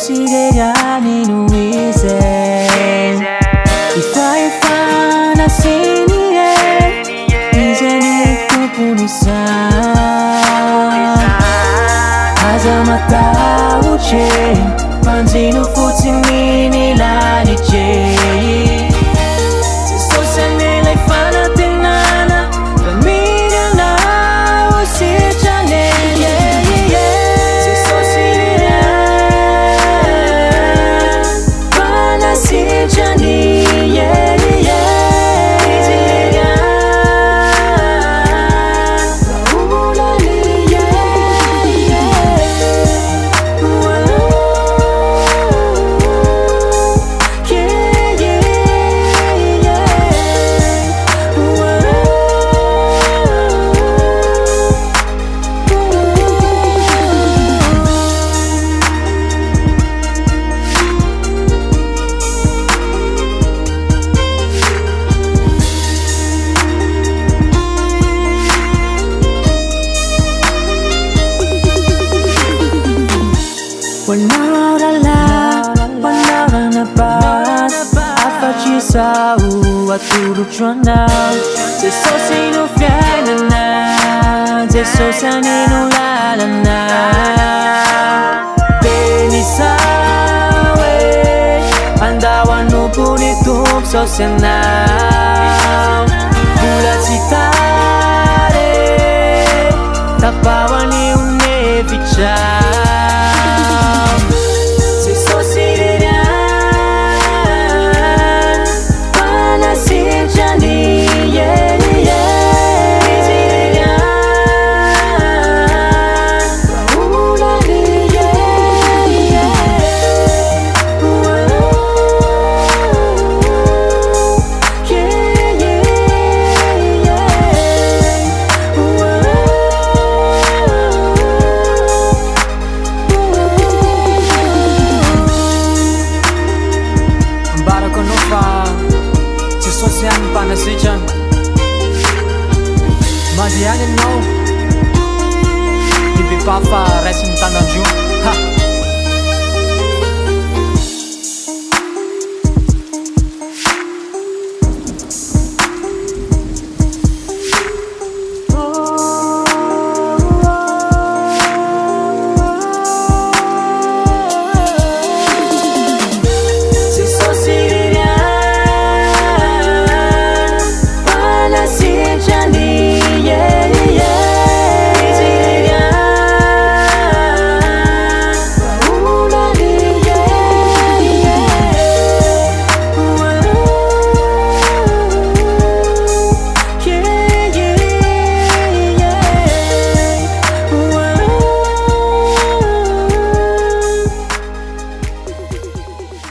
Jesosy no izen Ifa na siniye Izeni kupunisan Hazamata uche Panzino futini nila ni Jay Jesosy nila ifana tinana Pamilya na usijane Jesosy nila panasitranani Wanara na paz Afatisau atulog jornal Jesosy no fiana na Jesosy no lala na Benisawe Andawan no punitum sosyanau Bulat sitare Tapawan ni unevichau Jesosy MPANASITRANA Mandianin mo Ibipafa resin tanang June Ha